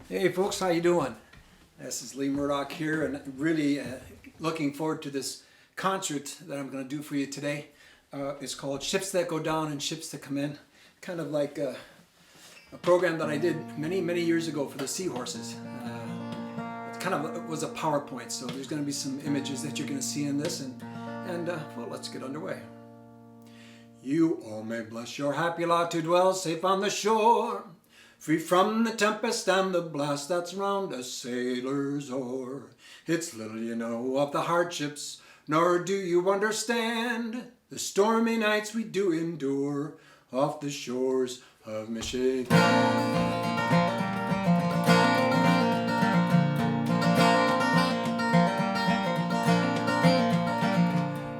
Hey folks, how you doing? This is Lee Murdock here, and really looking forward to this concert that I'm going to do for you today. It's called Ships That Go Down and Ships That Come In. Kind of like a program that I did many years ago for the Seahorses. It was a PowerPoint, so there's going to be some images that you're going to see in this, and well, let's get underway. You all may bless your happy lot to dwell safe on the shore, free from the tempest and the blast that's round a sailor's oar. It's little you know of the hardships, nor do you understand the stormy nights we do endure off the shores of Michigan.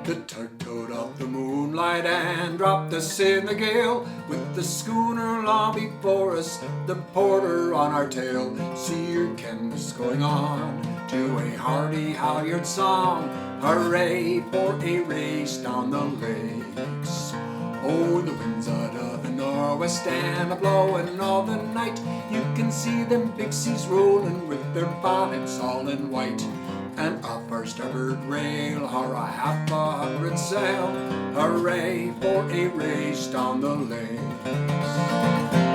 The tug towed out the moonlight and dropped us in the gale, with the schooner long before us, the porter on our tail. See your canvas going on to a hearty halyard song, hooray for a race down the lakes. Oh, the winds out of the nor'west and a-blowing all the night. You can see them big seas rolling with their bonnets all in white. And off our starboard rail are a 100 sail, hooray for a race down the lakes.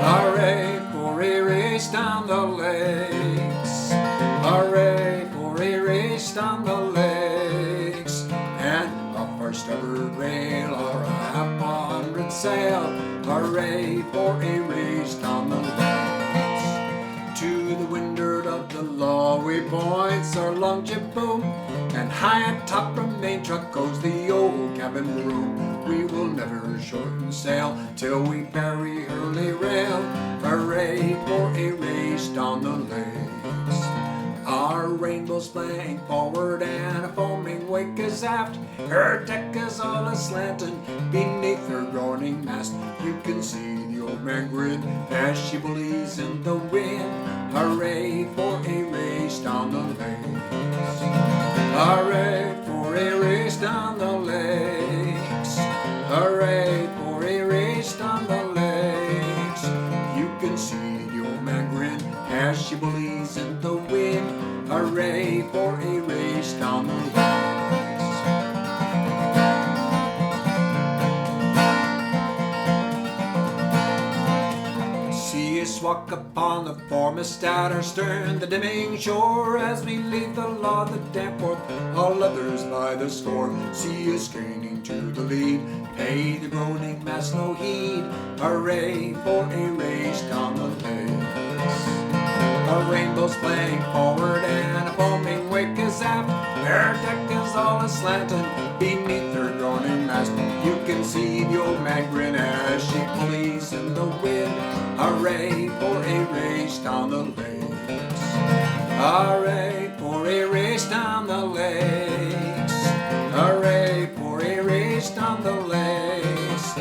Hooray for a race down the lakes. Hooray for a race down the lakes. And off our starboard rail are a 100 sail, hooray for a race down the lakes. To the windward of the Lowry points our long jib boom, and high atop our main truck goes the old cabin room. We will never shorten sail till we bury Hurley rail, hooray for a race down the lakes. Our rainbow's flying forward and a foaming wake is aft. Her deck is all a-slanting beneath her groaning mast. You can see the old man grin as she believes in the wind, hooray for a race down the lakes. Hooray for a race down the lakes. Hooray for a race down the lakes. You can see the old man grin as she believes in the wind, hooray for a race down the lakes. See us walk upon the foremast at our stern, the dimming shore, as we leave the law, the damp port, all others by the score. See us straining to the lead, pay the groaning mast no heed, hooray for a race down the lakes. A rainbow's playing forward and a foaming wake is aft. Her deck is all a-slanting beneath her groaning mast. You can see the old man grin as she pulleys in the wind, hooray for a race down the lakes. Hooray for a race down the lakes. Hooray for a race down the lakes.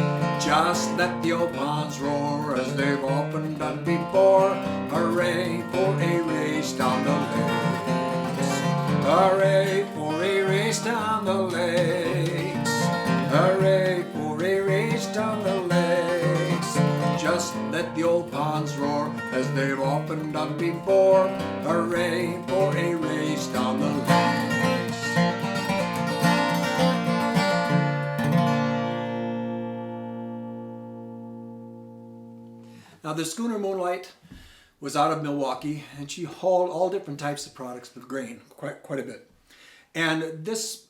Just let the old ponds roar as they've often done before, hooray for a race down the lakes. Hooray for a race down the lakes. Hooray for a race down the lakes. Just let the old ponds roar as they've often done before, hooray for a race down the lakes. Now the schooner Moonlight was out of Milwaukee, and she hauled all different types of products with grain, quite a bit. And this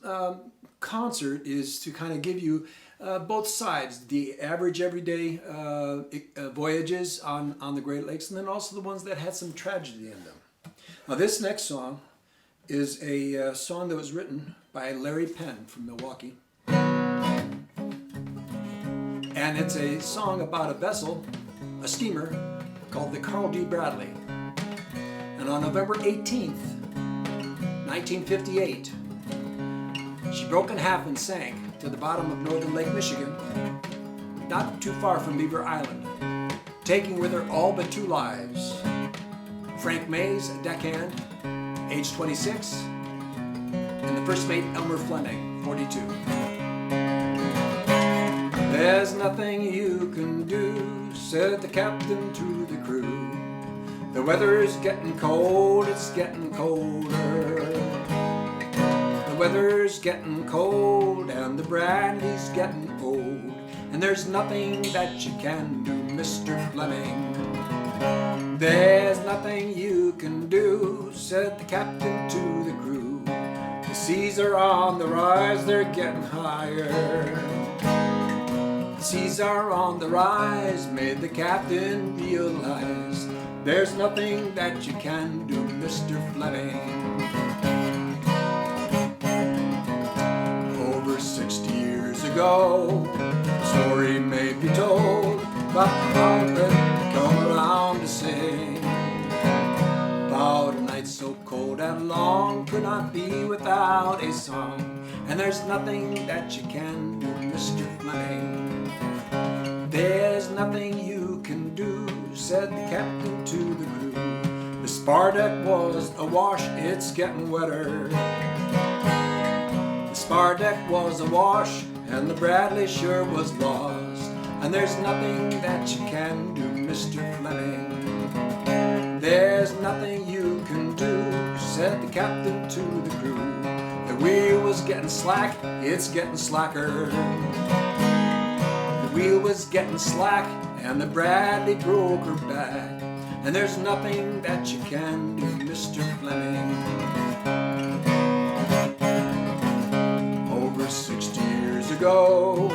concert is to kind of give you both sides, the average everyday voyages on the Great Lakes, and then also the ones that had some tragedy in them. Now this next song is a song that was written by Larry Penn from Milwaukee. And it's a song about a vessel, a steamer, called the Carl D. Bradley. And on November 18th, 1958, she broke in half and sank to the bottom of northern Lake Michigan, not too far from Beaver Island, taking with her all but 2 lives. Frank Mays, a deckhand, age 26, and the first mate Elmer Fleming, 42. There's nothing you can do, said the captain to the crew. The weather's getting cold, it's getting colder. The weather's getting cold and the brandy's getting old. And there's nothing that you can do, Mr. Fleming. There's nothing you can do, said the captain to the crew. The seas are on the rise, they're getting higher. The seas are on the rise, made the captain realize. There's nothing that you can do, Mr. Fleming. Over 60 years ago, a story may be told about the mountain come around to sing. About a night so cold and long could not be without a song. And there's nothing that you can do, Mr. Fleming. There's nothing you can do, said the captain to the crew. The spar deck was awash, it's getting wetter. The spar deck was awash, and the Bradley sure was lost. And there's nothing that you can do, Mr. Fleming. There's nothing you can do, said the captain to the crew. The wheel was getting slack, it's getting slacker. The wheel was getting slack, and the Bradley broke her back. And there's nothing that you can do, Mr. Fleming. Over 60 years ago,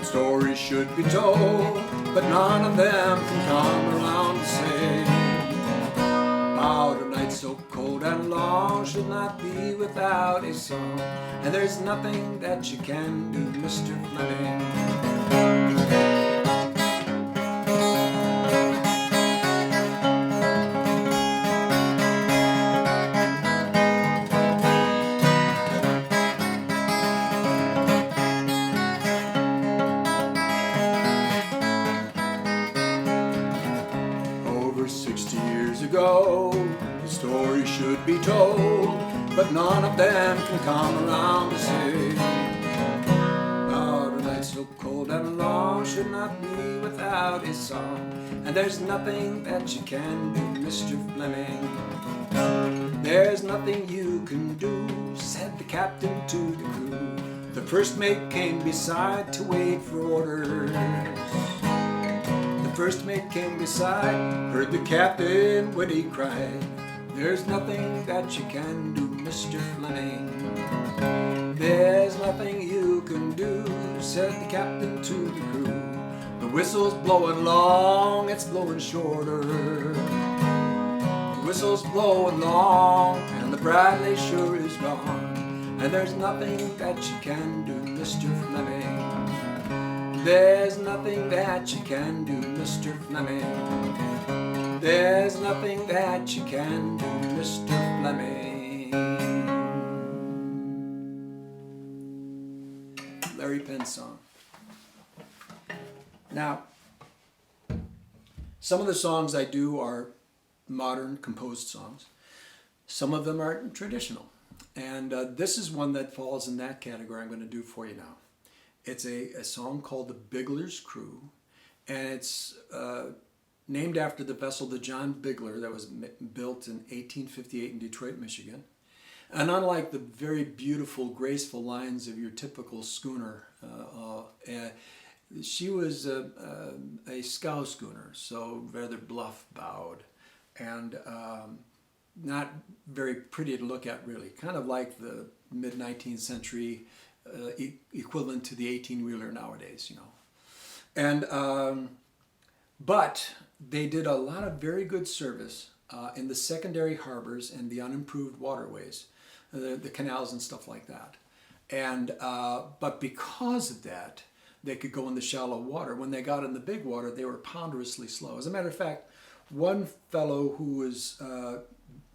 stories should be told, but none of them can come around to say. About a night so cold and long should not be without a song. And there's nothing that you can do, Mr. Fleming. Over 60 years ago, the story should be told, but none of them can come around to say. About a night so cold and long should not be without a song. And there's nothing that you can do, Mr. Fleming. There's nothing you can do, said the captain to the crew. The first mate came beside to wait for orders. The first mate came beside, heard the captain when he cried. There's nothing that you can do, Mr. Fleming. There's nothing you can do, said the captain to the crew. The whistle's blowing long, it's blowing shorter. The whistle's blowing long, and the Bradley sure is gone. And there's nothing that you can do, Mr. Fleming. There's nothing that you can do, Mr. Fleming. There's nothing that you can do, Mr. Fleming. Larry Penn song. Now, some of the songs I do are modern composed songs. Some of them are traditional. And this is one that falls in that category I'm going to do for you now. It's a song called The Biggler's Crew, and it's named after the vessel, the John Biggler, that was built in 1858 in Detroit, Michigan. And unlike the very beautiful, graceful lines of your typical schooner, she was a scow schooner, so rather bluff-bowed, and not very pretty to look at, really. Kind of like the mid-19th century equivalent to the 18-wheeler nowadays, you know. And but they did a lot of very good service in the secondary harbors and the unimproved waterways, the canals and stuff like that. And but because of that, they could go in the shallow water. When they got in the big water, they were ponderously slow. As a matter of fact, one fellow who was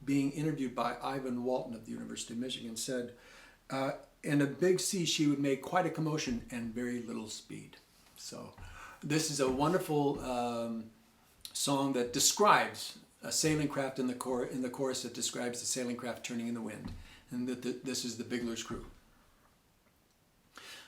being interviewed by Ivan Walton of the University of Michigan said, in a big sea, she would make quite a commotion and very little speed. So this is a wonderful song that describes a sailing craft in the chorus that describes the sailing craft turning in the wind. And this is the Biggler's Crew.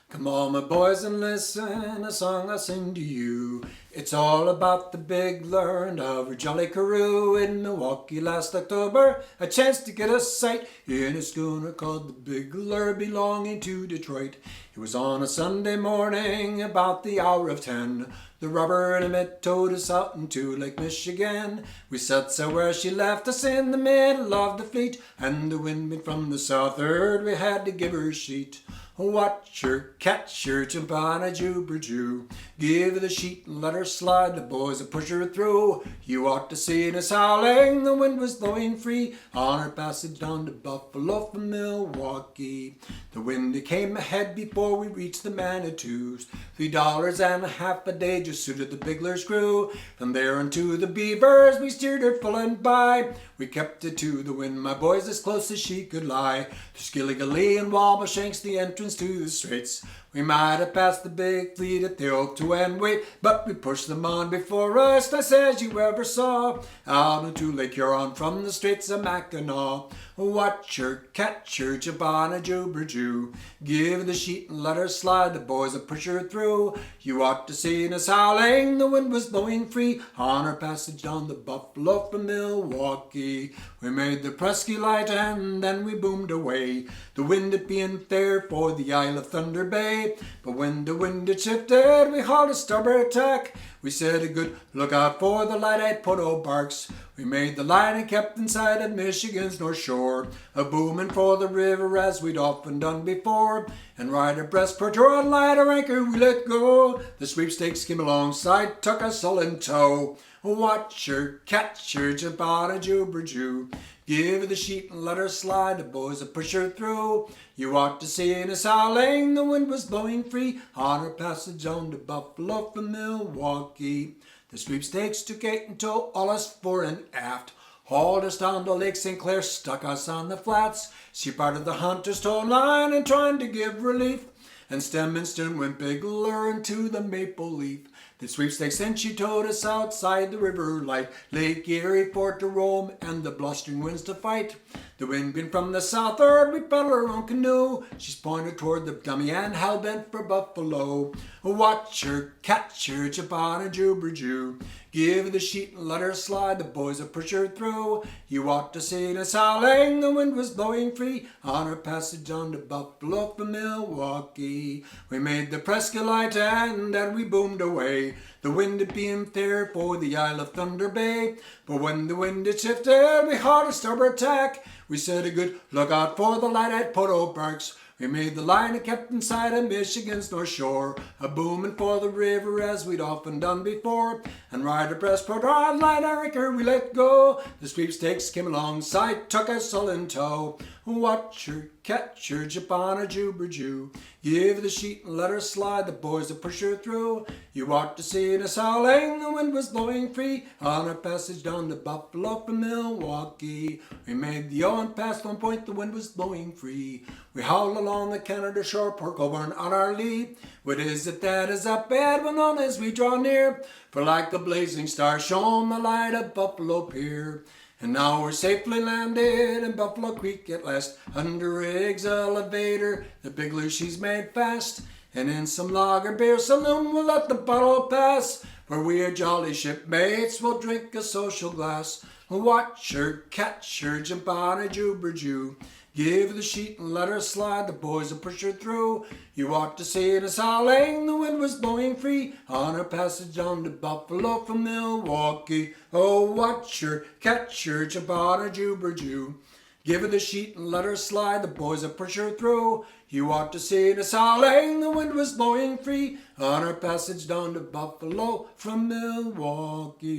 Come on, my boys, and listen, a song I sing to you. It's all about the biggler and our jolly crew. In Milwaukee last October, a chance to get a sight in a schooner called the Biggler, belonging to Detroit. It was on a Sunday morning, about the hour of 10. The rubber and it towed us out into Lake Michigan. We sat so where she left us in the middle of the fleet, and the wind beat from the south'ard, we had to give her sheet. Watch her, catch her, jump on a jubber-jew. Give her the sheet and let her slide, the boys will push her through. You ought to see us howling, the wind was blowing free on our passage down to Buffalo from Milwaukee. The wind came ahead before we reached the Manitous. $3.50 a day just suited the biggler's crew. From there unto the Beavers, we steered her full and by. We kept it to the wind, my boys, as close as she could lie. To Skilligalee and Wabashanks, the entrance to the straits. We might have passed the big fleet at the Oak to and wait, but we pushed them on before us, nice as you ever saw. Out into Lake Huron from the Straits of Mackinac. Watch her, catch her, jump on a jubber-jew. Give her the sheet and let her slide, the boys will push her through. You ought to see us howling, the wind was blowing free on our passage down the Buffalo from Milwaukee. We made the Presky light and then we boomed away, the wind it being fair for the Isle of Thunder Bay. But when the wind had shifted, we hauled a starboard tack. We said a good look out for the light-eyed Poto barks. We made the line and kept inside of Michigan's North Shore, a booming for the river as we'd often done before. And right abreast Port Huron, light our anchor, we let go. The sweepstakes came alongside, took us all in tow. Watch her, catch her, jump on a jubber-jew. Give her the sheet and let her slide, the boys will push her through. You ought to see us howling, the wind was blowing free on our passage on to Buffalo from Milwaukee. The sweepstakes took 8 in tow, all us fore and aft. Hauled us down to Lake St. Clair, stuck us on the flats. She parted the hunter's tow line and trying to give relief. And stem and stern went biggler into the maple leaf. The sweepstakes then she towed us outside the river light. Lake Erie, Fort to Rome, and the blustering winds to fight. The wind being from the south'ard, we paddled her own canoe. She's pointed toward the dummy and hell-bent for Buffalo. Watch her, catch her, jump on a jubber-jew. Give her the sheet and let her slide, the boys will push her through. You ought to see us howling, the wind was blowing free on our passage on to Buffalo from Milwaukee. We made the Presky light and then we boomed away, the wind it being fair for the Isle of Thunder Bay. But when the wind had shifted, we hauled a starboard tack. We said a good look out for the light-eyed Poto barks. We made the line and kept inside of Michigan's North Shore, a booming for the river as we'd often done before. And right abreast Port Huron, light our anchor, we let go. The sweepstakes came alongside, took us all in tow. Watch her, catch her, jump on a jubber-jew. Give her the sheet and let her slide, the boys will push her through. You ought to see us howling, the wind was blowing free on our passage down to Buffalo from Milwaukee. We made the Owen past one point, the wind was blowing free. We howled along the Canada shore, Port Colborne on our lee. What is it that is up bad when on as we draw near? For like a blazing star shone the light of Buffalo Pier. And now we're safely landed in Buffalo Creek at last, under Riggs' elevator, the biggler she's made fast. And in some lager beer saloon we'll let the bottle pass, for we are jolly shipmates, we'll drink a social glass. Watch her, catch her, jump on a jubber-jew. Give her the sheet and let her slide, the boys will push her through. You ought to see us howling, the wind was blowing free on our passage on to Buffalo from Milwaukee. Oh, watch her, catch her, jump on a jubber-jew. Give her the sheet and let her slide, the boys will push her through. You ought to see us howling, the wind was blowing free on our passage down to Buffalo from Milwaukee.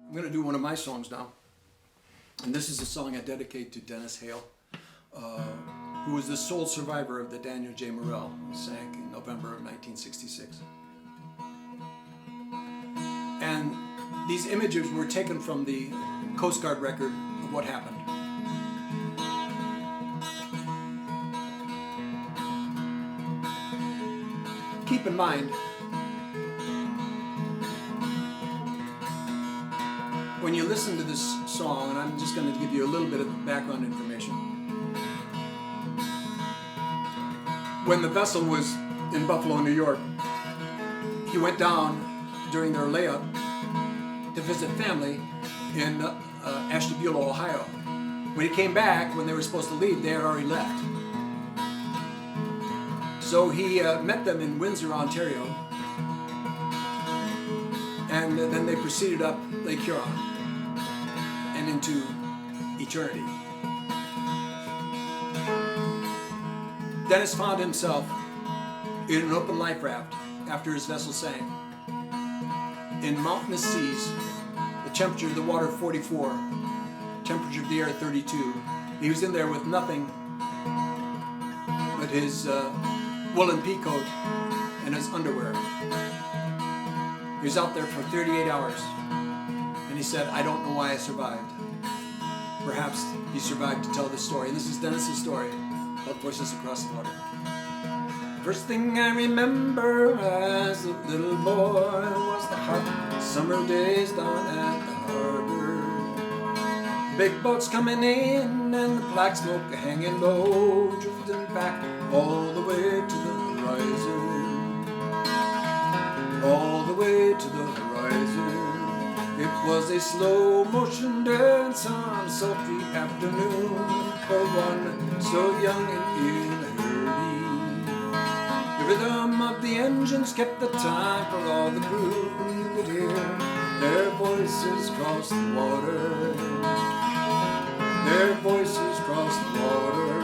I'm going to do one of my songs now, and this is a song I dedicate to Dennis Hale, who was the sole survivor of the Daniel J. Morrell, who sank in November of 1966. And these images were taken from the Coast Guard record of what happened. Keep in mind, when you listen to this song, and I'm just going to give you a little bit of background information, When the vessel was in Buffalo, New York, he went down during their layup to visit family in Ashtabula, Ohio. When he came back, when they were supposed to leave, they had already left. So he met them in Windsor, Ontario, and then they proceeded up Lake Huron and into eternity. Dennis found himself in an open life raft after his vessel sank. In mountainous seas, the temperature of the water 44, temperature of the air 32. He was in there with nothing but his woolen pea coat and his underwear. He was out there for 38 hours, and he said, "I don't know why I survived." Perhaps he survived to tell this story. And this is Dennis's story called Voices Across the Water. First thing I remember as a little boy was the hot summer days down at the harbor. Big boats coming in and the black smoke hanging low, drifting back all the way to the horizon. All the way to the horizon. It was a slow motion dance on a sultry afternoon for one so young and in a hurry. The rhythm of the engines kept the time for all the crew. You could hear their voices cross the water. Their voices cross the water.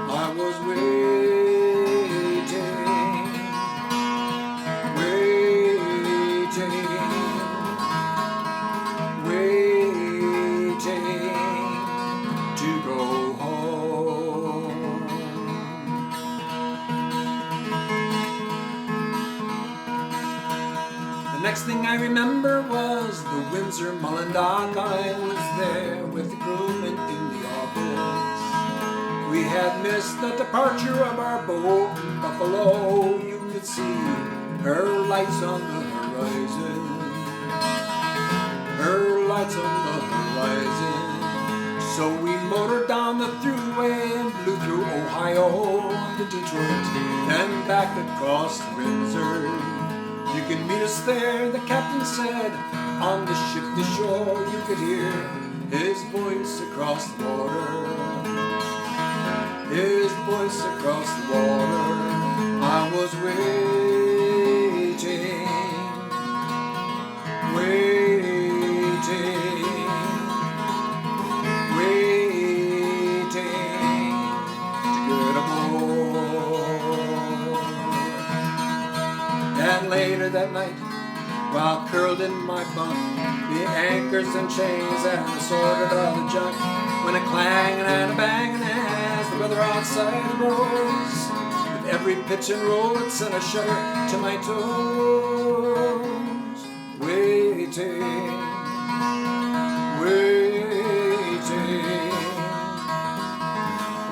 I was waiting, waiting, waiting to go home. The next thing I remember was the Windsor Mullen Dock. I was there with the crewmen in the office. We had missed the departure of our boat in Buffalo. You could see her lights on the horizon. Her lights on the horizon. So we motored down the thruway and blew through Ohio to Detroit, then back across Windsor. You can meet us there, the captain said, on the ship to shore. You could hear his voice across the water. His voice across the water. I was waiting, waiting, waiting to get aboard. And later that night, while curled in my bunk, the anchors and chains and the sorted of the junk went a clanging and a banging as the weather outside rose. With every pitch and roll it sent a shudder to my toes. Waiting, waiting,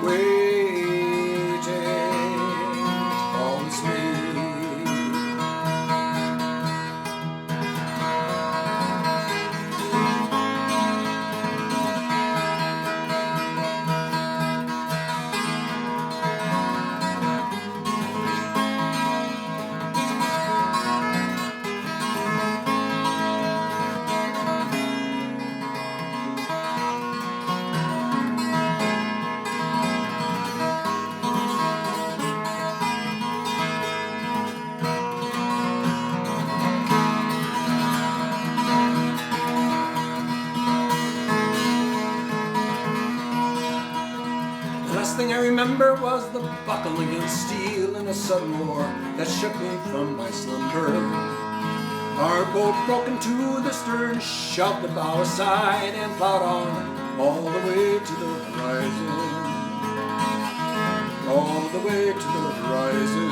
waiting to fall asleep. The last thing I remember was the buckling of steel in a sudden roar that shook me from my slumber. Our boat broke into the stern, shoved the bow aside, and plowed on all the way to the horizon. All the way to the horizon.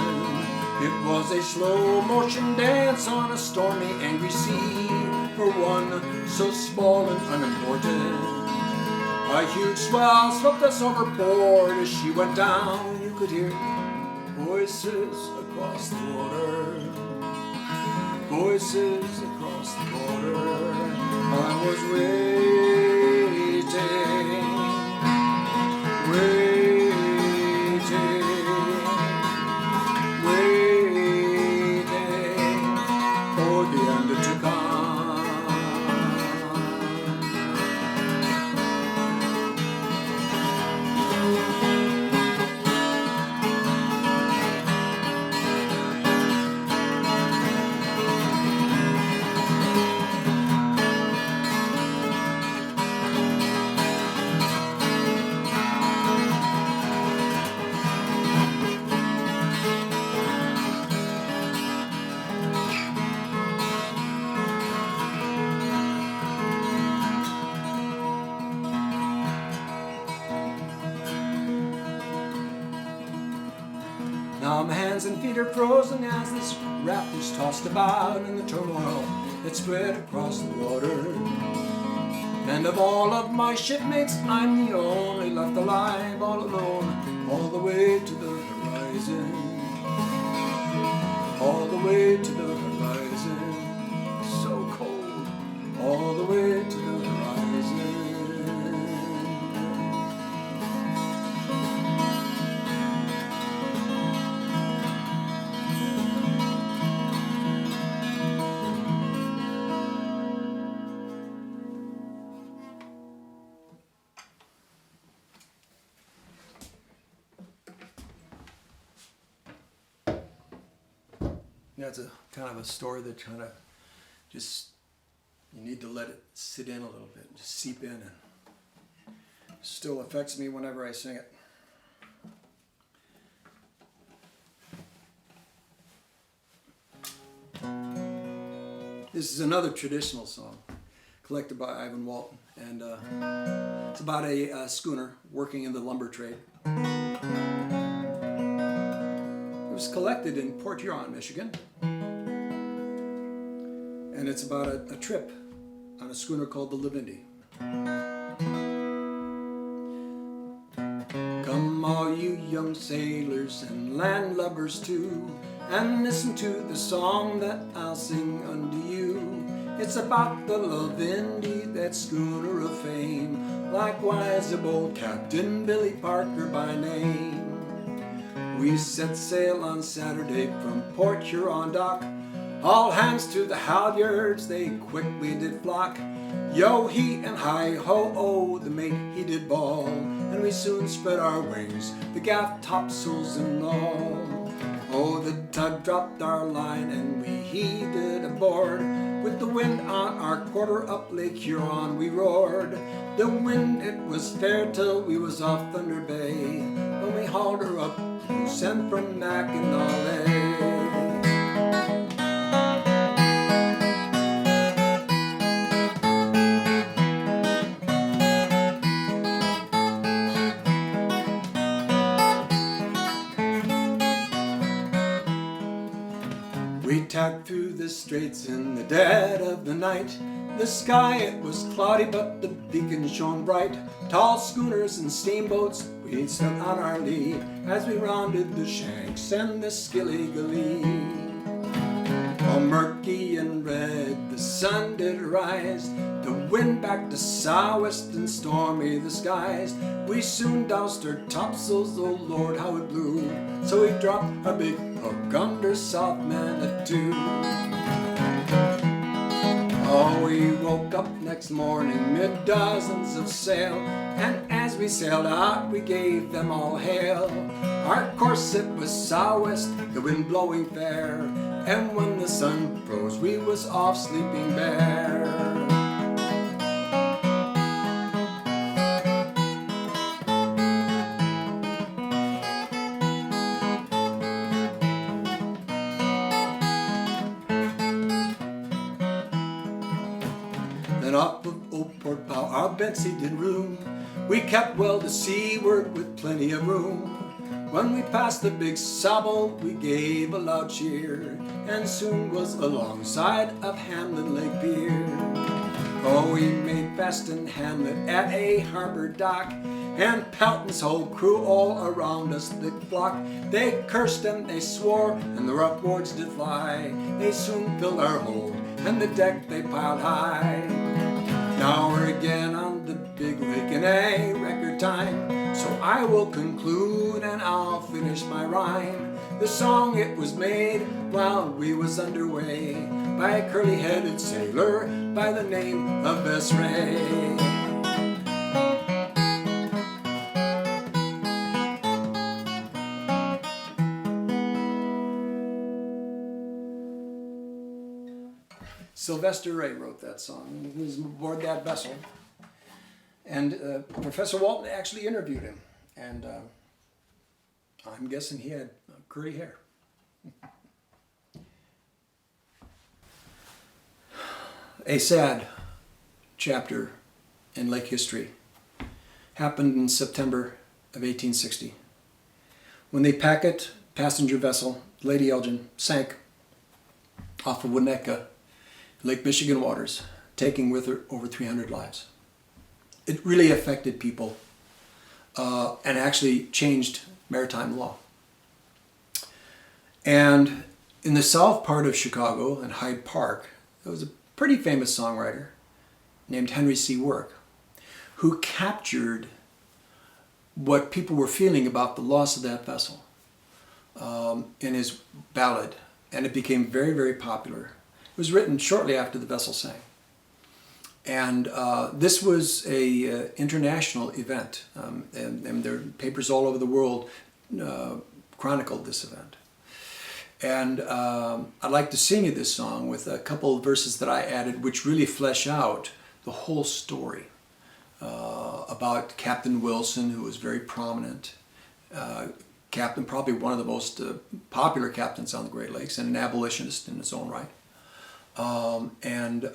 It was a slow motion dance on a stormy, angry sea for one so small and unimportant. A huge swell swept us overboard as she went down. You could hear voices across the water. Voices across the water. I was waiting, waiting, my hands and feet are frozen as this raft is tossed about in the turmoil that spread across the water. And of all of my shipmates, I'm the only left alive, all alone, all the way to the horizon. All the way to the horizon. So cold, all the way to the horizon. That's a kind of a story that kind of just, you need to let it sit in a little bit, just seep in, and still affects me whenever I sing it. This is another traditional song collected by Ivan Walton, and it's about a schooner working in the lumber trade. It was collected in Port Huron, Michigan, and it's about a trip on a schooner called the Lavindy. Come all you young sailors and landlubbers too, and listen to the song that I'll sing unto you. It's about the Lavindy, that schooner of fame, likewise of old Captain Billy Parker by name. We set sail on Saturday from Port Huron dock. All hands to the halyards, they quickly did flock. Yo he and hi ho oh, the mate he did bawl, and we soon spread our wings, the gaff topsails and all. Oh, the tug dropped our line and we heaved aboard. With the wind on our quarter up Lake Huron we roared. The wind it was fair till we was off Thunder Bay, when we hauled her up close and from Mackinac. We tacked through the straits in the dead of the night. The sky it was cloudy, but the beacon shone bright. Tall schooners and steamboats we stood on our lee, as we rounded the Shanks and the Skillygalee. All murky and red the sun did rise, the wind backed to southwest and stormy the skies. We soon doused her topsails, oh Lord how it blew, so we dropped our big hook under South Manitou. Oh, we woke up next morning mid dozens of sail, and as we sailed out we gave them all hail. Our course it was southwest, the wind blowing fair, and when the sun rose we was off Sleeping Bear. Then off of Old Port Bow our Betsy did room. We kept well to seaward with plenty of room. When we passed the big Sable we gave a loud cheer, and soon was alongside of Hamlin Lake Pier. Oh, we made fast in Hamlet at a harbor dock, and Pelton's whole crew all around us did flock. They cursed and they swore, and the rough boards did fly. They soon filled our hold, and the deck they piled high. Now we're again on the big lake in a record time, so I will conclude and I'll finish my rhyme. The song it was made while we was underway by a curly-headed sailor by the name of Bess Ray. Sylvester Ray wrote that song. He was aboard that vessel. And Professor Walton actually interviewed him. And I'm guessing he had curly hair. A sad chapter in lake history happened in September of 1860, when the packet passenger vessel, Lady Elgin, sank off of Winnetka, Lake Michigan waters, taking with her over 300 lives. It really affected people and actually changed maritime law. And in the south part of Chicago, in Hyde Park, there was a pretty famous songwriter named Henry C. Work, who captured what people were feeling about the loss of that vessel in his ballad, and it became very, very popular. It was written shortly after the vessel sank. And this was a international event, and there are papers all over the world chronicled this event. And I'd like to sing you this song with a couple of verses that I added, which really flesh out the whole story about Captain Wilson, who was very prominent. Captain, probably one of the most popular captains on the Great Lakes, and an abolitionist in his own right. And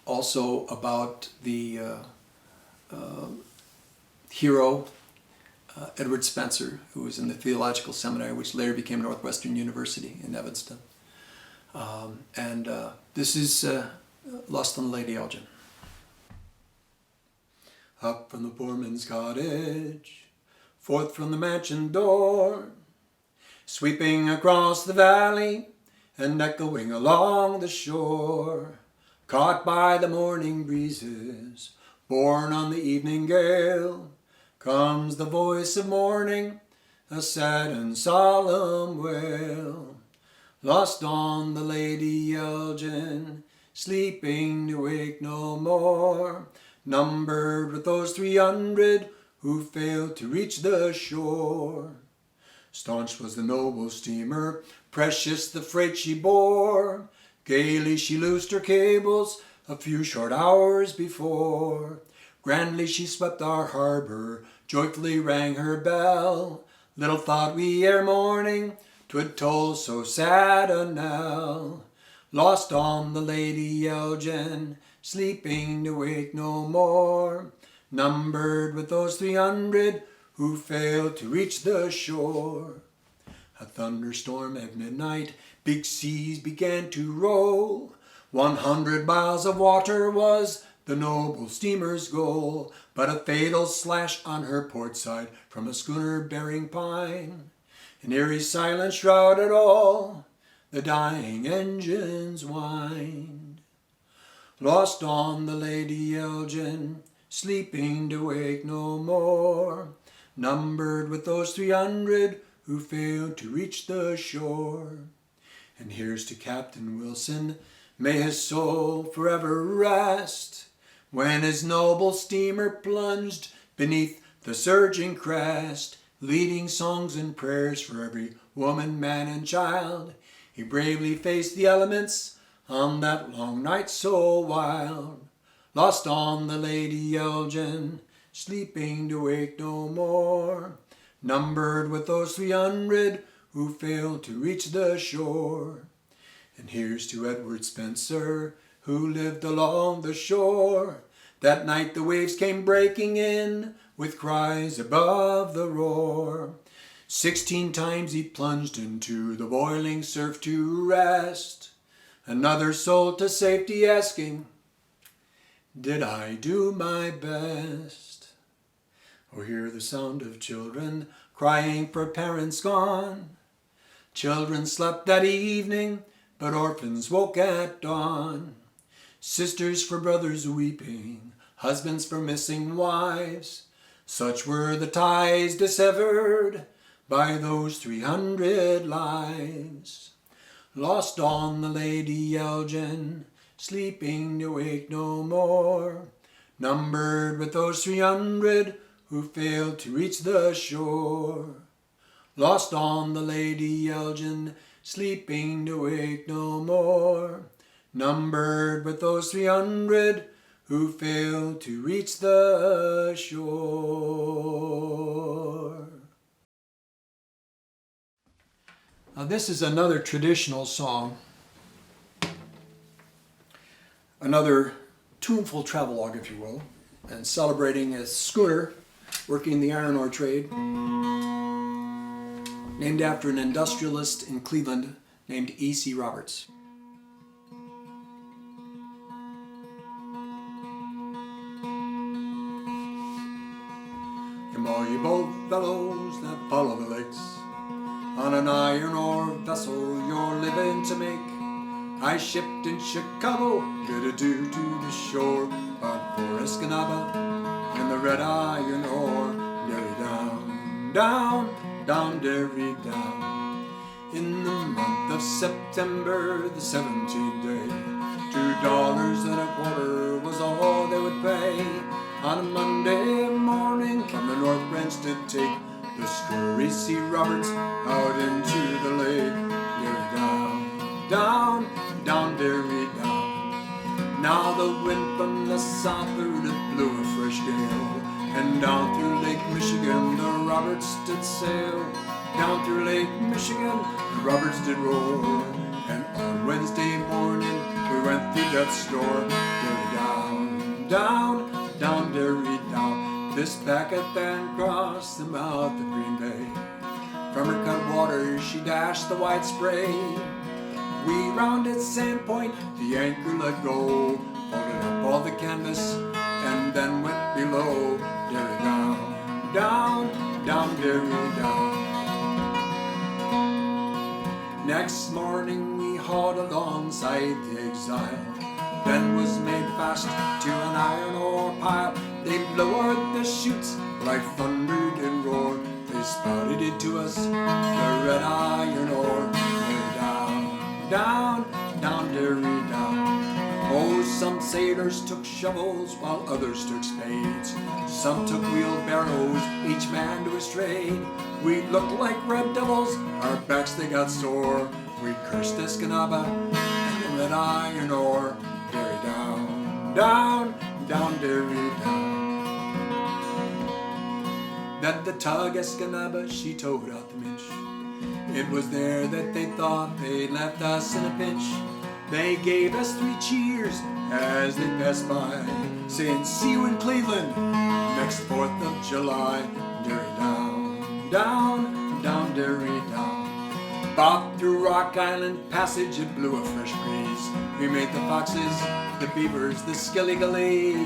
also about the hero Edward Spencer, who was in the Theological Seminary, which later became Northwestern University in Evanston. This is Lost on Lady Elgin. Up from the foreman's cottage, forth from the mansion door, sweeping across the valley and echoing along the shore, caught by the morning breezes, borne on the evening gale, comes the voice of morning, a sad and solemn wail. Lost on the Lady Elgin, sleeping to wake no more, numbered with those 300 who failed to reach the shore. Staunch was the noble steamer, precious the freight she bore, gaily she loosed her cables a few short hours before. Grandly she swept our harbor, joyfully rang her bell. Little thought we ere morning 'twould toll so sad a knell. Lost on the Lady Elgin, sleeping to wake no more, numbered with those 300 who failed to reach the shore. A thunderstorm at midnight, big seas began to roll. 100 miles of water was the noble steamer's goal, but a fatal slash on her port side from a schooner bearing pine. An eerie silence shrouded all, the dying engines whined. Lost on the Lady Elgin, sleeping to wake no more, numbered with those 300 who failed to reach the shore. And here's to Captain Wilson, may his soul forever rest, when his noble steamer plunged beneath the surging crest, leading songs and prayers for every woman, man, and child. He bravely faced the elements on that long night so wild. Lost on the Lady Elgin, sleeping to wake no more, numbered with those 300 who failed to reach the shore. And here's to Edward Spencer, who lived along the shore. That night the waves came breaking in with cries above the roar. 16 times he plunged into the boiling surf to rest, another soul to safety asking, did I do my best? Oh, hear the sound of children crying for parents gone. Children slept that evening, but orphans woke at dawn. Sisters for brothers weeping, husbands for missing wives. Such were the ties dissevered by those 300 lives. Lost on the Lady Elgin, sleeping to wake no more, numbered with those 300 who failed to reach the shore. Lost on the Lady Elgin, sleeping to wake no more, numbered with those 300 who failed to reach the shore. Now this is another traditional song, another tuneful travelogue, if you will, and celebrating a schooner working the iron ore trade. named after an industrialist in Cleveland named E.C. Roberts. Come all you bold fellows that follow the lakes, on an iron ore vessel you're living to make. I shipped in Chicago, headed due to the shore, but for Escanaba and the red iron ore, derry down, down, down, derry down. In the month of September, the 17th day, $2.25 was all they would pay. On a Monday morning, from the North Branch to take the schooner E.C. Roberts out into the lake. Derry down, down, down, derry down. Now the wind from the southward it blew a fresh gale, and down through Lake Michigan the Roberts did sail. Down through Lake Michigan the Roberts did roar, and on Wednesday morning we went through death's door. Derry down, down, down, derry down. This packet then crossed the mouth of Green Bay. From her cutwater she dashed the white spray. We rounded Sand Point, the anchor let go, folded up all the canvas, and then went below. Derry down, down, down, derry down. Next morning we hauled alongside the Exile, then was made fast to an iron ore pile. They lowered the chutes like thunder did roar. They spouted it to us, the red iron ore. Derry down, down, down, derry down. Oh, some sailors took shovels while others took spades. Some took wheelbarrows, each man to his trade. We looked like red devils, our backs they got sore. We cursed Escanaba and the red iron ore. Derry down, down, down, derry down. Then the tug Escanaba, she towed out the Minch. It was there that they thought they'd left us in a pinch. They gave us 3 cheers as they passed by, saying, "See you in Cleveland next 4th of July." Derry down, down, down, derry down. Bob through Rock Island Passage, it blew a fresh breeze. We made the foxes, the beavers, the skilly-gilly.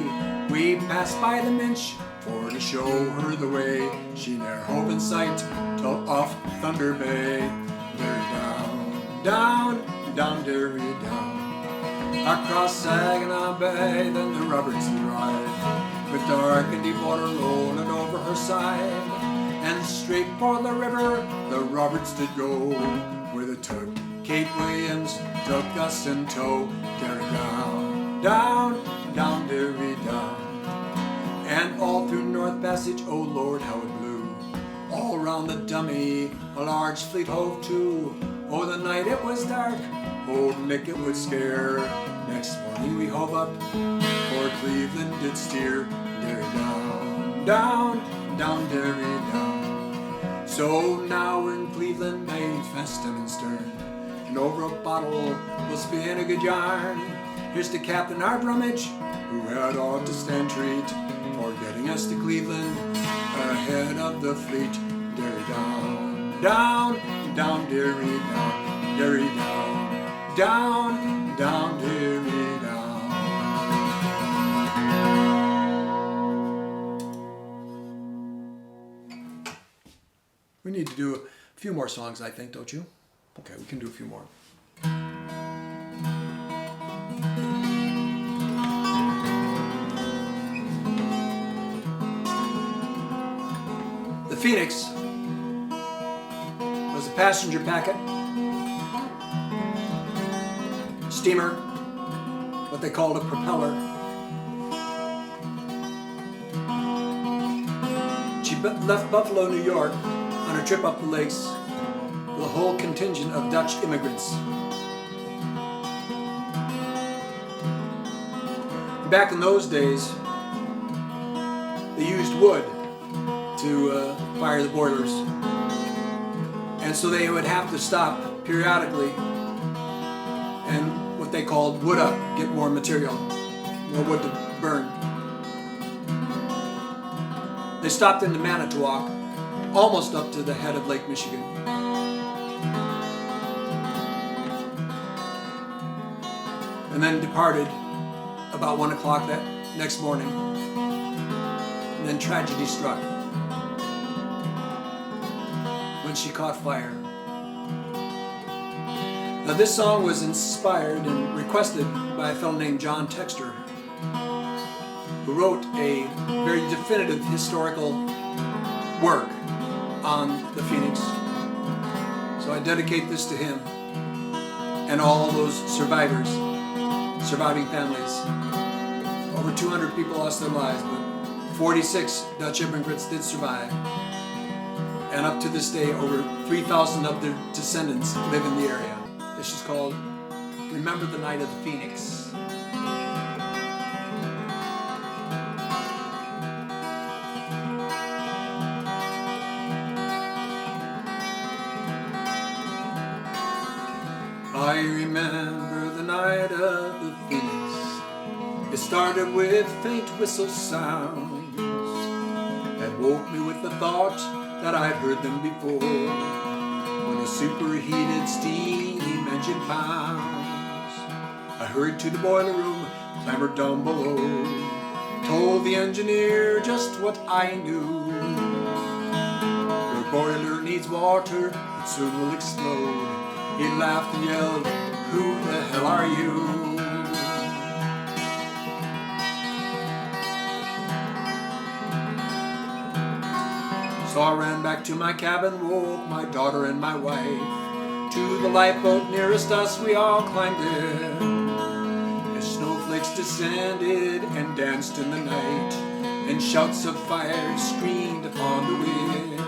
We passed by the Minch for to show her the way. She ne'er hove in sight till off Thunder Bay. Derry down, down, down, derry down. Across Saginaw Bay, then the Roberts did ride, with dark and deep water rolling over her side. And straight for the river the Roberts did go, where the tug Kate Williams took us in tow. Derry down, down, down, derry down. And all through North Passage, oh Lord, how it blew. All round the dummy a large fleet hove to. Oh, the night it was dark, old Nick it would scare. Next morning we hove up, for Cleveland did steer. Derry down, down, down, derry down. So now we're in Cleveland, made fast and stern, and over a bottle we'll spin a good yarn. Here's to Captain Arbrummage, who had ought to stand treat for getting us to Cleveland ahead of the fleet. Derry down, down, down, derry down, derry down, down, down, derry down. We need to do a few more songs, I think, don't you? Okay, we can do a few more. The Phoenix was a passenger packet steamer, what they called a propeller. She left Buffalo, New York on a trip up the lakes with a whole contingent of Dutch immigrants. Back in those days, they used wood to fire the boilers, and so they would have to stop periodically and what they called wood up, get more material, more wood to burn. They stopped into Manitowoc, almost up to the head of Lake Michigan. and then departed about 1 o'clock that next morning. And then tragedy struck when she caught fire. Now this song was inspired and requested by a fellow named John Texter, who wrote a very definitive historical work on the Phoenix. So I dedicate this to him and all those surviving families. Over 200 people lost their lives, but 46 Dutch immigrants did survive. And up to this day, over 3,000 of their descendants live in the area. This is called Remember the Night of the Phoenix. I remember the night of the Phoenix. It started with faint whistle sounds that woke me with the thought that I'd heard them before. When a superheated steam engine pounds, I hurried to the boiler room, clambered down below, told the engineer just what I knew. Your boiler needs water, it soon will explode. He laughed and yelled, "Who the hell are you?" So I ran back to my cabin, woke my daughter and my wife. To the lifeboat nearest us we all climbed in. As snowflakes descended and danced in the night, and shouts of fire screamed upon the wind.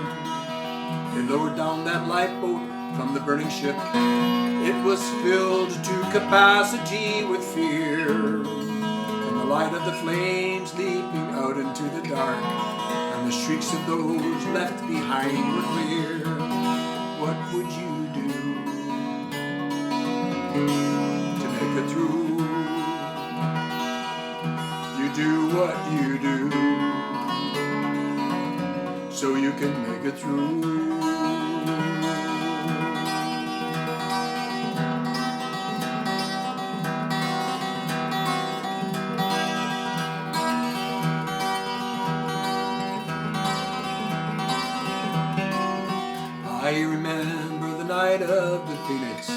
They lowered down that lifeboat from the burning ship. It was filled to capacity with fear, and the light of the flames leaping out into the dark, and the shrieks of those left behind were clear. What would you do to make it through? You do what you do so you can make it through. I remember the night of the Phoenix.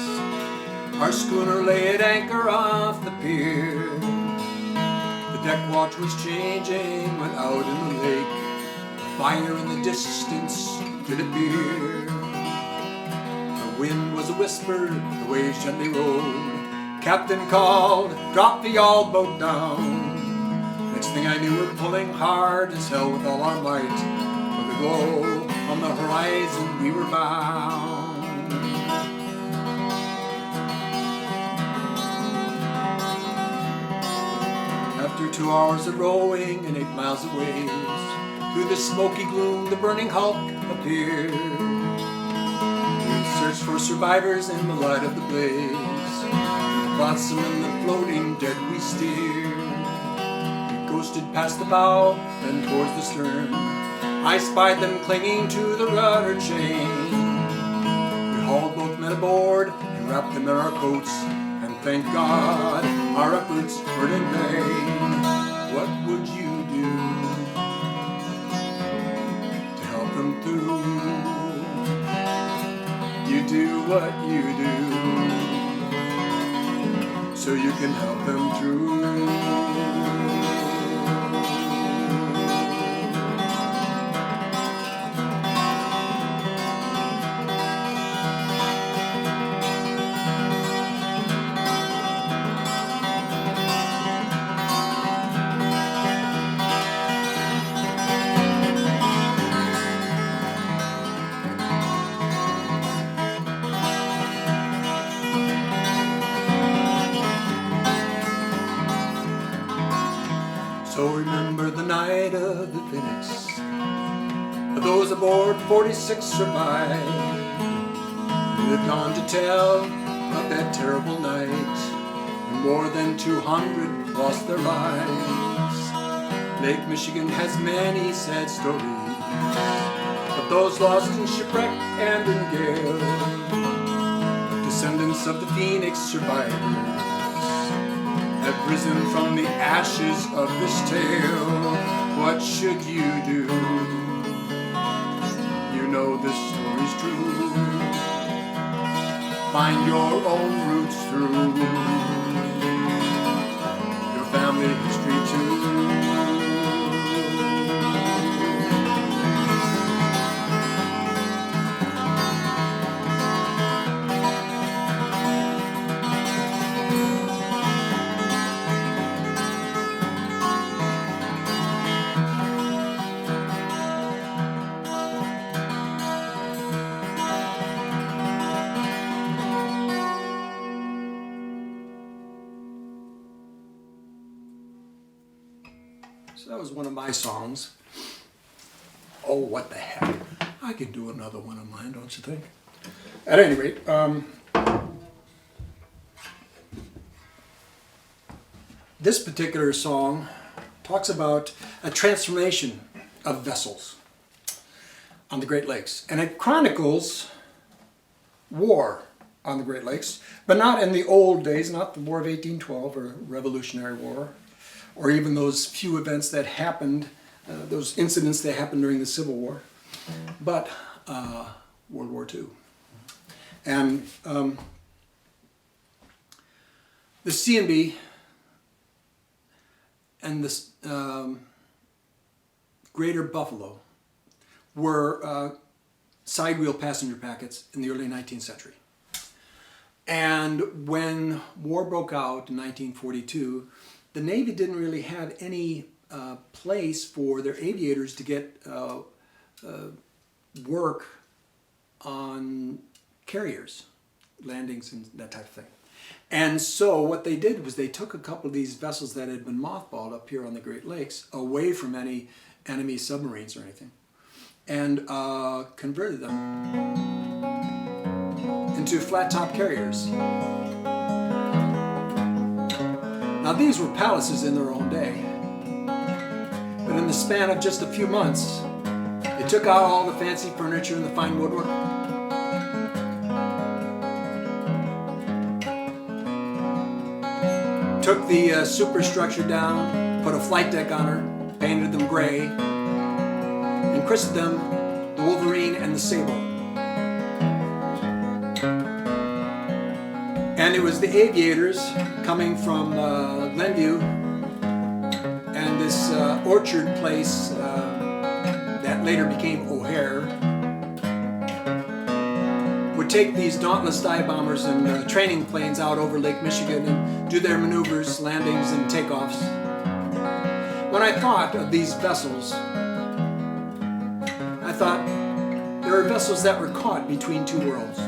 Our schooner lay at anchor off the pier. The deck watch was changing when out in the lake a fire in the distance did appear. The wind was a whisper, the waves gently rolled. Captain called, "Drop the yawl boat down." Next thing I knew, we're pulling hard as hell with all our might. For the glow on the horizon we were bound. After 2 hours of rowing and 8 miles of waves, through the smoky gloom the burning hulk appeared. We searched for survivors in the light of the blaze. Through the flotsam and the floating dead we steered. We coasted past the bow, then towards the stern. I spied them clinging to the rudder chain. We hauled both men aboard and wrapped them in our coats, and thank God our efforts weren't in vain. What would you do to help them through? You do what you do so you can help them through. So remember the night of the Phoenix. Of those aboard, 46 survived. Lived on to tell of that terrible night, and more than 200 lost their lives. Lake Michigan has many sad stories of those lost in shipwreck and in gale. Descendants of the Phoenix survivors have risen from the ashes of this tale. What should you do? You know this story's true. Find your own roots through your family history too. So that was one of my songs. Oh, what the heck. I could do another one of mine, don't you think? At any rate, this particular song talks about a transformation of vessels on the Great Lakes. And it chronicles war on the Great Lakes, but not in the old days, not the War of 1812 or Revolutionary War, or even those few events that happened, those incidents that happened during the Civil War, but World War II. And the C&B and the Greater Buffalo were side wheel passenger packets in the early 19th century. And when war broke out in 1942, the Navy didn't really have any place for their aviators to get work on carriers, landings and that type of thing. And so what they did was they took a couple of these vessels that had been mothballed up here on the Great Lakes away from any enemy submarines or anything and converted them into flat-top carriers. Now these were palaces in their own day, but in the span of just a few months, they took out all the fancy furniture and the fine woodwork, took the superstructure down, put a flight deck on her, painted them gray, and christened them the Wolverine and the Sable. And it was the aviators coming from Glenview and this orchard place that later became O'Hare would take these dauntless dive bombers and training planes out over Lake Michigan and do their maneuvers, landings, and takeoffs. When I thought of these vessels, I thought there are vessels that were caught between two worlds.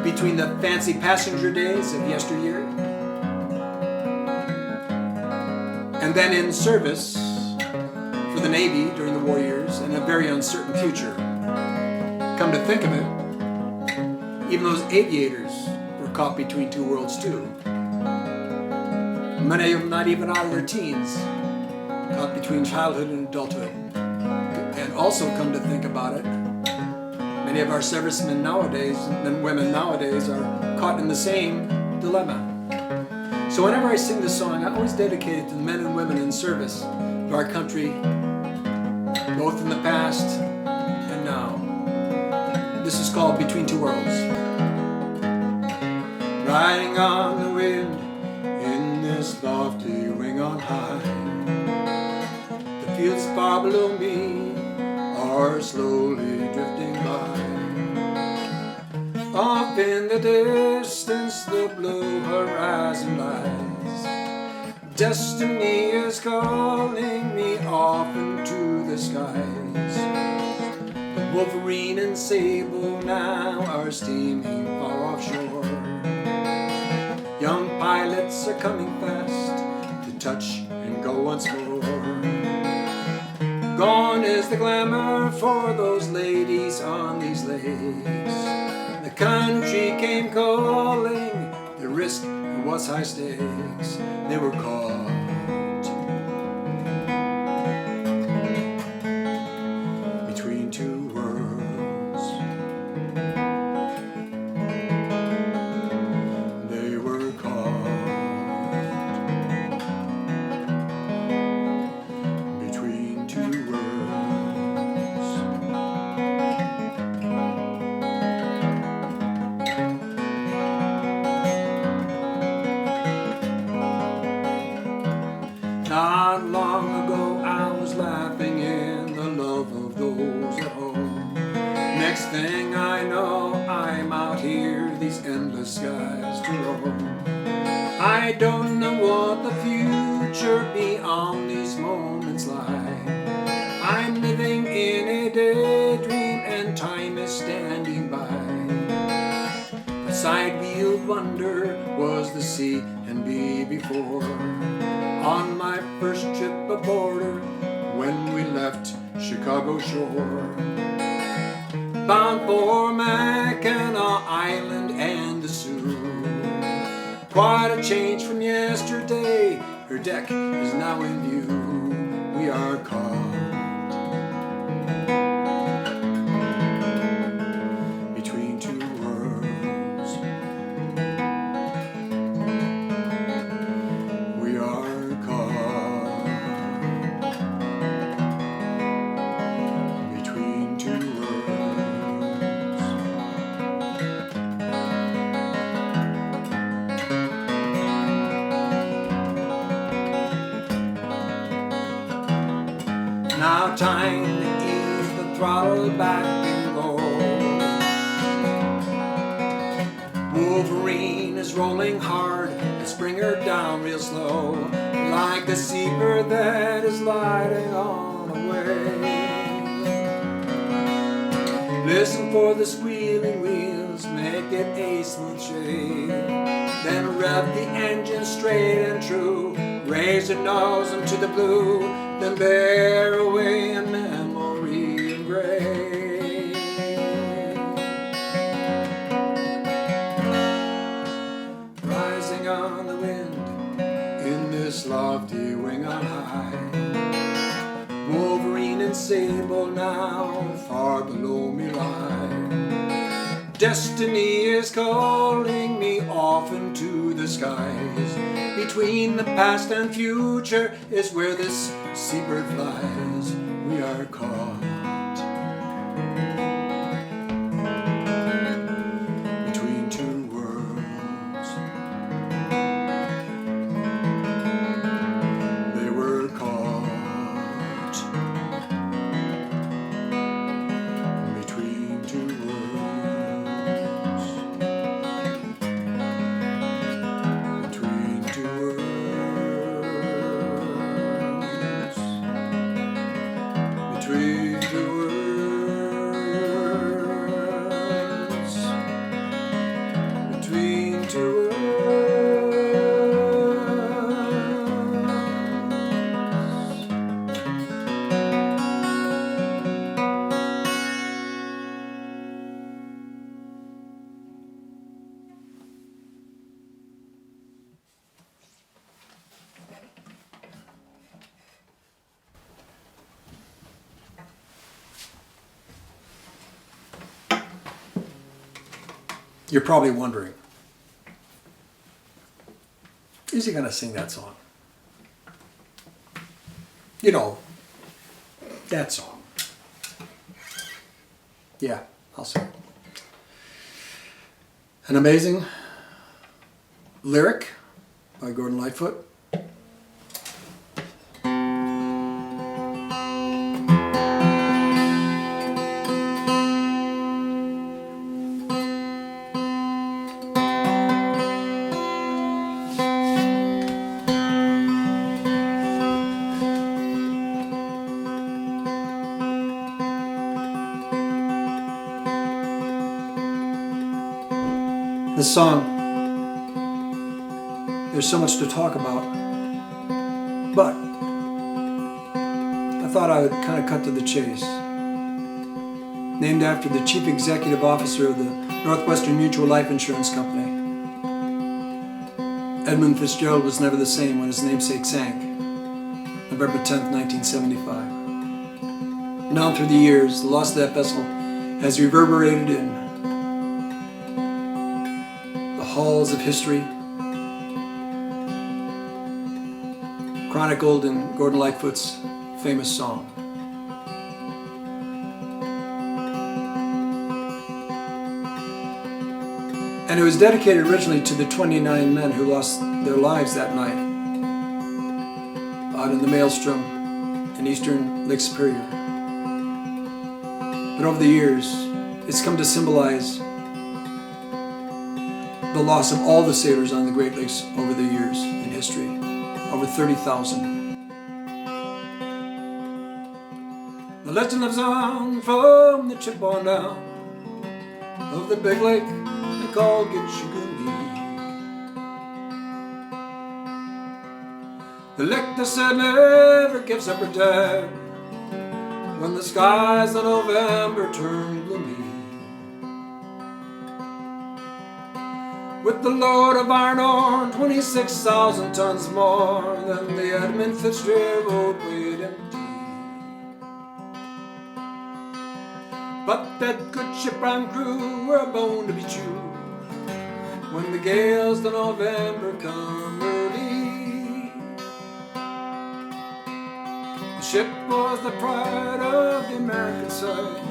Between the fancy passenger days of yesteryear and then in service for the Navy during the war years and a very uncertain future. Come to think of it, even those aviators were caught between two worlds too. Many of them not even out of their teens, caught between childhood and adulthood. And also come to think about it, many of our servicemen nowadays and women nowadays are caught in the same dilemma. So whenever I sing this song, I always dedicate it to the men and women in service to our country, both in the past and now. This is called Between Two Worlds. Riding on the wind in this lofty wing on high, the fields far below me are slowly drifting by. Off in the distance the blue horizon lies. Destiny is calling me off into the skies. The Wolverine and Sable now are steaming far offshore. Young pilots are coming fast to touch and go once more. Gone is the glamour for those ladies on these lakes. The country came calling, the risk was high stakes. They were caught between two worlds. They were caught Next thing I know, I'm out here, these endless skies to roam. I don't know what the future beyond these moments lie. I'm living in a daydream and time is standing by. A side-wheeled wonder was the sea and me before. On my first trip aboard her, when we left Chicago shore, bound for Mackinac Island and the Sioux. Quite a change from yesterday, her deck is now in view. We are caught between two worlds. We are caught between two worlds. Now time to ease the throttle back and go. Wolverine is rolling hard, let's bring her down real slow, like a seabird that is gliding on a wave. Listen for the squealing wheels, make it a smooth shave. Then rev the engine straight and true, raise the nose into the blue, then bear away in memory engraved. Rising on the wind in this lofty wing on high, Wolverine and Sable now far below me lie. Destiny is calling me off into the skies. Between the past and future is where this seabird flies. We are caught between two worlds. They were caught between two worlds. Between two worlds. Between two worlds. Between two worlds. You're probably wondering, is he going to sing that song? You know, that song. Yeah, I'll sing it. An amazing lyric by Gordon Lightfoot. This song, there's so much to talk about, but I thought I would kind of cut to the chase. Named after the chief executive officer of the Northwestern Mutual Life Insurance Company, Edmund Fitzgerald was never the same when his namesake sank, November 10th, 1975. Now through the years, the loss of that vessel has reverberated in halls of history, chronicled in Gordon Lightfoot's famous song. And it was dedicated originally to the 29 men who lost their lives that night out in the Maelstrom in eastern Lake Superior. But over the years, It's come to symbolize the loss of all the sailors on the Great Lakes over the years in history, over 30,000. The legend lives on from the chip on down of the big lake they call Gitchagumi. The lake they said never gives up her dead when the skies of November turn gloomy. With the load of iron ore, 26,000 tons more than the Edmund Fitzgerald weighed empty. But that good ship and crew were a bone to be chewed when the gales of November come early. The ship was the pride of the American side,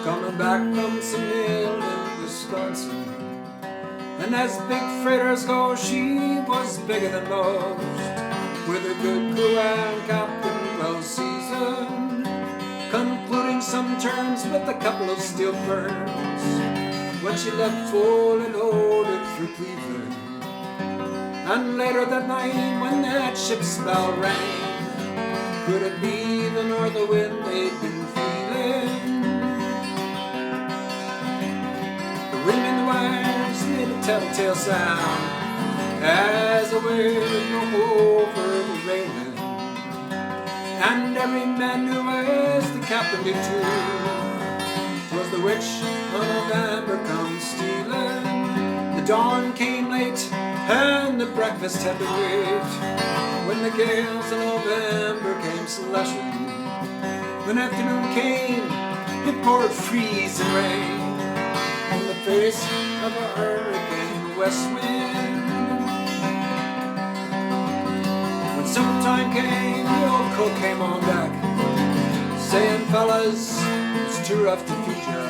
coming back from some mill in Wisconsin. And as big freighters go, she was bigger than most, with a good crew and captain well seasoned, concluding some terms with a couple of steel firms when she left fully loaded for Cleveland. And later that night when that ship's bell rang, could it be the north wind they'd been feeling? The wind in the wires made a telltale sound as the wave broke over the railing, and every man knew as the captain did too, 'twas the witch of November come stealing. The dawn came late and the breakfast had to wait when the gales of November came slashing. When afternoon came, it poured freezing rain on the face of a hurricane west wind. When summertime came, the old cook came on deck, saying, fellas, it's too rough to feed ya.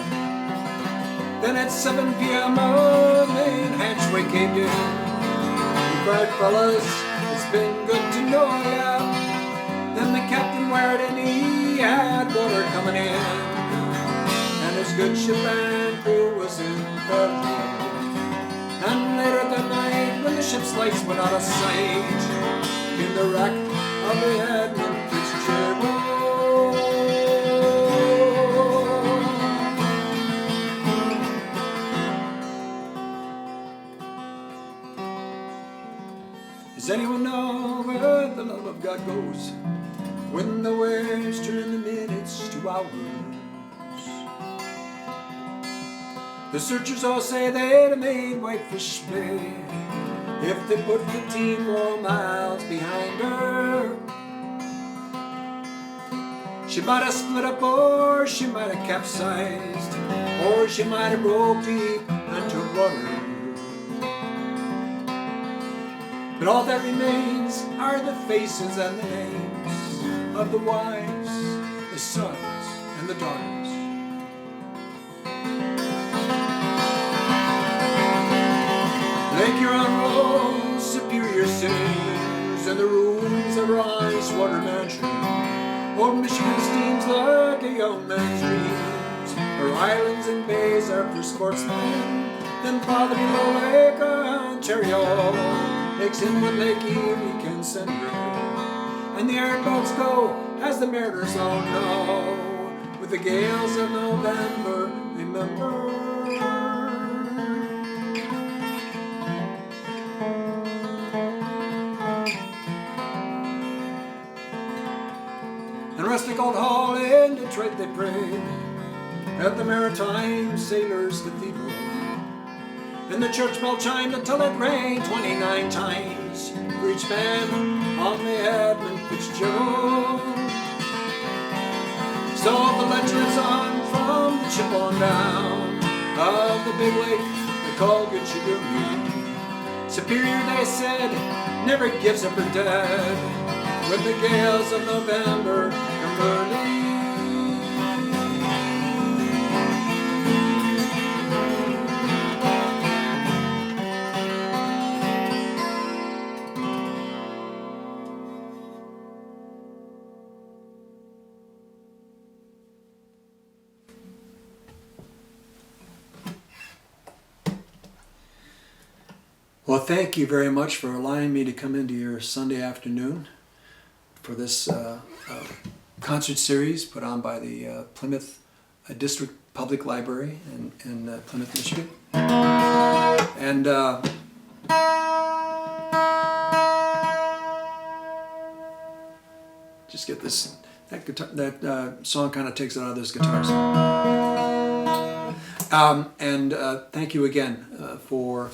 Then at 7 p.m. a main hatchway caved in. He cried, fellas, it's been good to know ya. Then the captain wired and he had water coming in, and his good ship and crew was in peril. And later that night, when the ship's lights went out of sight, came the wreck of the Edmund Fitzgerald. Does anyone know where the love of God goes when the waves turn the minutes to hours? The searchers all say they'd have made Whitefish Bay if they put 15 more miles behind her. She might have split up, or she might have capsized, or she might have broke deep and took water. But all that remains are the faces and the names of the wives, the sons, and the daughters. Lake Huron rose, Superior sings, and the ruins of her ice water mansion. Old Michigan steams like a young man's dreams. Her islands and bays are for sportsmen. Then farther below Lake Ontario takes in what Lake Erie can send her. And the airboats go, as the mariners all know, with the gales of November, remember. In rustic old hall in Detroit they prayed at the Maritime Sailors Cathedral, and the church bell chimed until it rang 29 times for each man on the Edmund Fitzgerald. So the legend lives on from the chip on down of the big lake they call Gitchagumi. Superior, they said, never gives up her dead when the gales of November come early. Well, thank you very much for allowing me to come into your Sunday afternoon for this concert series put on by the Plymouth District Public Library in Plymouth, Michigan. And just get this, that guitar, that song kind of takes it out of this guitar song. Thank you again for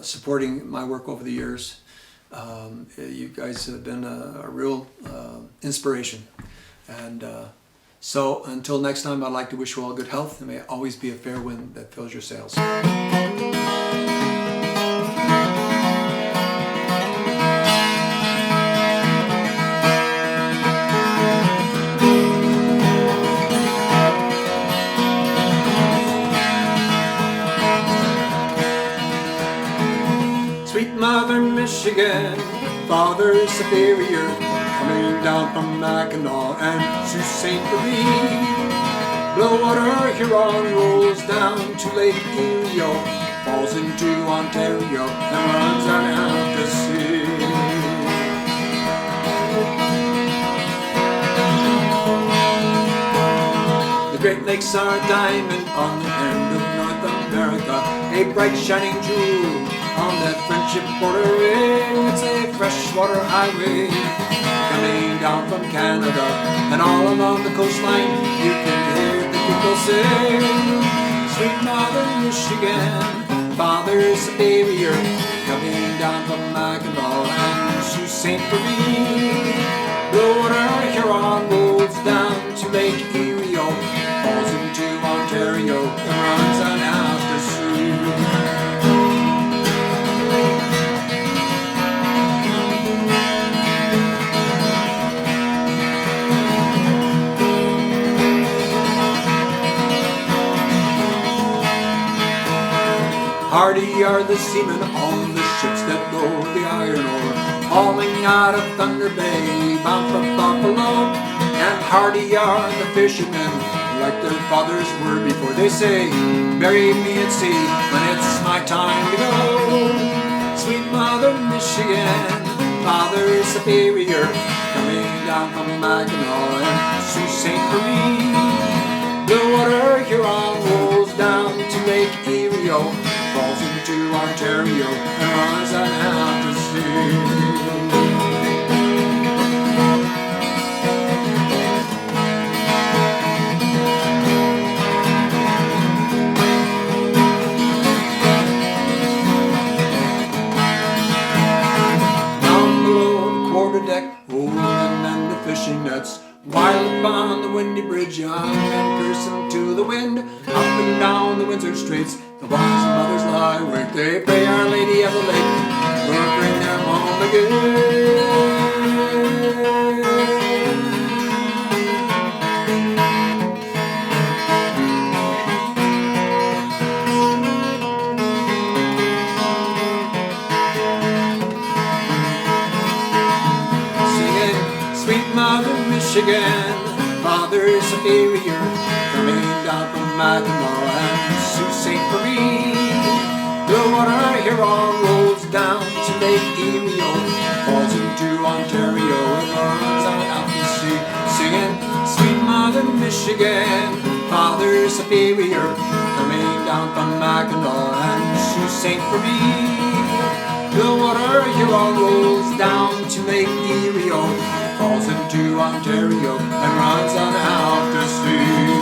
supporting my work over the years. You guys have been a real inspiration. And so until next time, I'd like to wish you all good health, and may it always be a fair wind that fills your sails. Sweet Mother Michigan, Father Superior, coming down from Mackinac and Sault Ste. Marie. Blue water Huron rolls down to Lake Erie, falls into Ontario and runs on out to sea. The Great Lakes are a diamond on the end of North America, a bright shining jewel on that friendship border. It's a freshwater highway coming down from Canada, and all along the coastline you can hear the people sing. Sweet Mother Michigan, Father Superior, coming down from Mackinac and Sault Ste. Marie. The water Huron rolls down to Lake Erie, falls into Ontario and runs on out to sea. Hardy are the seamen on the ships that load the iron ore, hauling out of Thunder Bay, bound for Buffalo. And hardy are the fishermen, like their fathers were before they say, bury me at sea when it's my time to go. Sweet Mother Michigan, Father Superior, coming down from Mackinac and Sault Ste. Marie. The water Huron rolls down to Lake Erie, falls into Ontario and runs on out to sea. Down below the quarterdeck, rolling and the fishing nets, while upon the windy bridge, young men cursing to the wind. Up and down the Windsor Straits, the wives and mothers lie awake. They pray Our Lady of the Lake, Lord, bring them home again. Singing, Sweet Mother Michigan, Father Superior, coming down from Mackinac and Sault Ste. Marie. The water Huron rolls down to Lake Erie, falls into Ontario and runs on out to sea. Singing, Sweet Mother Michigan, Father Superior, coming down from Mackinac and Sault Ste. Marie. The water Huron rolls down to Lake Erie, falls into Ontario and runs on out to sea.